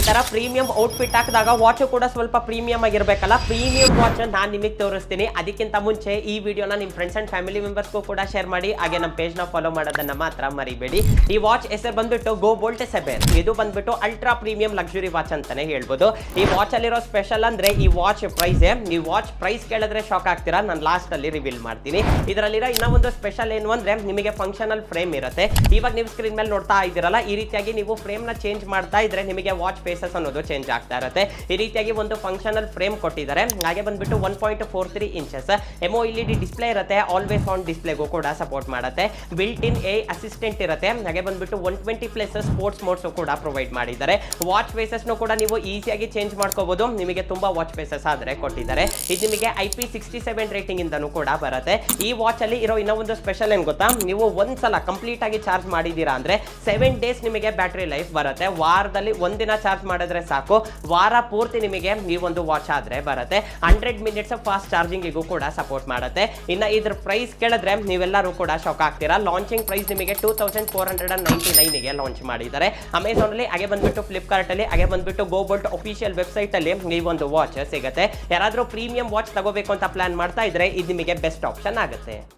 ತರ premium outfit ಹಾಕಿದಾಗ watch ಕೂಡ ಸ್ವಲ್ಪ ಪ್ರೀಮಿಯಂ ಆಗಿರ್ಬೇಕಲ್ಲ. ಪ್ರೀಮಿಯಂ ವಾಚ್ ನಾನು ನಿಮಗೆ ತೋರಿಸ್ತೀನಿ. ಅದಕ್ಕಿಂತ ಮುಂಚೆ ಈ ವಿಡಿಯೋನ ನಿಮ್ಮ ಫ್ರೆಂಡ್ಸ್ ಅಂಡ್ ಫ್ಯಾಮಿಲಿ ಮೆಂಬರ್ಸ್ಗೂ ಕೂಡ ಶೇರ್ ಮಾಡಿ. ಹಾಗೆ ನಮ್ಮ ಪೇಜ್ ನ ಫಾಲೋ ಮಾಡೋದನ್ನ ಮಾತ್ರ ಮರಿಬೇಡಿ. ಈ ವಾಚ್ ಹೆಸರು ಬಂದ್ಬಿಟ್ಟು ಗೋ ಬೋಲ್ಟ್ 7. ಇದು ಬಂದ್ಬಿಟ್ಟು ಅಲ್ಟ್ರಾ ಪ್ರೀಮಿಯಂ ಲಕ್ಸುರಿ ವಾಚ್ ಅಂತಾನೆ ಹೇಳ್ಬೋದು. ಈ ವಾಚ್ ಅಲ್ಲಿರೋ ಸ್ಪೆಷಲ್ ಅಂದ್ರೆ ಈ ವಾಚ್ ಪ್ರೈಸ್. ಈ ವಾಚ್ ಪ್ರೈಸ್ ಕೇಳಿದ್ರೆ ಶಾಕ್ ಆಗ್ತೀರಾ. ನಾನು ಲಾಸ್ಟ್ ಅಲ್ಲಿ ರಿವೀಲ್ ಮಾಡ್ತೀನಿ. ಇದರಲ್ಲಿರೋ ಇನ್ನೂ ಒಂದು ಸ್ಪೆಷಲ್ ಏನು ಅಂದ್ರೆ ನಿಮಗೆ ಫಂಕ್ಷನಲ್ ಫ್ರೇಮ್ ಇರುತ್ತೆ. ಇವಾಗ ನೀವು ಸ್ಕ್ರೀನ್ ಮೇಲೆ ನೋಡ್ತಾ ಇದ್ದೀರಲ್ಲ, ಈ ರೀತಿಯಾಗಿ ನೀವು ಫ್ರೇಮ್ ನ ಚೇಂಜ್ ಮಾಡ್ತಾ ಇದ್ರೆ ನಿಮಗೆ ವಾಚ್ ಫೇಸಸ್ ಅನ್ನೋದು ಚೇಂಜ್ ಆಗ್ತಾ ಇರುತ್ತೆ. ಈ ರೀತಿಯಾಗಿ ಒಂದು ಫಂಕ್ಷನಲ್ ಫ್ರೇಮ್ ಕೊಟ್ಟಿದ್ದಾರೆ. ಹಾಗೆ ಬಂದ್ಬಿಟ್ಟು 1.43 ಇಂಚಸ್ MOLED ಡಿಸ್ಪ್ಲೇ ಇರುತ್ತೆ. ಆಲ್ವೇಸ್ ಆನ್ ಡಿಸ್ಪ್ಲೇಗೂ ಕೂಡ ಸಪೋರ್ಟ್ ಮಾಡುತ್ತೆ. ಬಿಲ್ಟ್ ಇನ್ AI ಅಸಿಸ್ಟೆಂಟ್ ಇರುತ್ತೆ. ಹಾಗೆ ಬಂದ್ಬಿಟ್ಟು 120+ ಸ್ಪೋರ್ಟ್ಸ್ ಮೋಡ್ಸ್ ಕೂಡ ಪ್ರೊವೈಡ್ ಮಾಡಿದ್ದಾರೆ. ವಾಚ್ ಫೇಸಸ್ ಕೂಡ ನೀವು ಈಸಿಯಾಗಿ ಚೇಂಜ್ ಮಾಡ್ಕೋಬಹುದು. ನಿಮಗೆ ತುಂಬಾ ವಾಚ್ ಫೇಸಸ್ ಆದ್ರೆ ಕೊಟ್ಟಿದ್ದಾರೆ. ಇದು ನಿಮಗೆ IP67 ರೇಟಿಂಗ್ ಇಂದನೂ ಕೂಡ ಬರುತ್ತೆ. ಈ ವಾಚ್ ಅಲ್ಲಿ ಇರೋ ಇನ್ನೂ ಒಂದು ಸ್ಪೆಷಲ್ ಏನ್ ಗೊತ್ತಾ, ನೀವು ಒಂದ್ಸಲ ಕಂಪ್ಲೀಟ್ ಆಗಿ ಚಾರ್ಜ್ ಮಾಡಿದೀರಾ ಅಂದ್ರೆ 7 ಡೇಸ್ ನಿಮಗೆ ಬ್ಯಾಟರಿ ಲೈಫ್ ಬರುತ್ತೆ. ವಾರದಲ್ಲಿ ಒಂದಿನ ಚಾರ್ಜ್ ಮಾಡಿದ್ರೆ ಸಾಕು, ವಾರ ಪೂರ್ತಿ ನಿಮಗೆ ಈ ಒಂದು ವಾಚ್ ಆದ್ರೆ ಬರುತ್ತೆ. 100 ಮಿನಿಟ್ಸ್ ಫಾಸ್ಟ್ ಚಾರ್ಜಿಂಗಿಗೂ ಕೂಡ ಸಪೋರ್ಟ್ ಮಾಡುತ್ತೆ. ಇನ್ನು ಇದ್ರ ಪ್ರೈಸ್ ಕೇಳಿದ್ರೆ ನೀವೆಲ್ಲರೂ ಕೂಡ ಶಾಕ್ ಆಗ್ತೀರಾ. ಲಾಂಚಿಂಗ್ ಪ್ರೈಸ್ ನಿಮಗೆ 2499 ಗೆ ಲಾಂಚ್ ಮಾಡಿದ್ದಾರೆ ಅಮೆಝಾನ್ ಅಲ್ಲಿ. ಹಾಗೆ ಬಂದ್ಬಿಟ್ಟು ಫ್ಲಿಪ್ಕಾರ್ಟ್ ಅಲ್ಲಿ, ಹಾಗೆ ಬಂದ್ಬಿಟ್ಟು ಗೋಬೋಲ್ಟ್ ಅಫಿಷಿಯಲ್ ವೆಬ್ಸೈಟ್ ಅಲ್ಲಿ ಈ ಒಂದು ವಾಚ್ ಸಿಗುತ್ತೆ. ಯಾರಾದ್ರೂ ಪ್ರೀಮಿಯಂ ವಾಚ್ ತಗೋಬೇಕು ಅಂತ ಪ್ಲಾನ್ ಮಾಡ್ತಾ ಇದ್ರೆ ಇದು ನಿಮಗೆ ಬೆಸ್ಟ್ ಆಪ್ಷನ್ ಆಗುತ್ತೆ.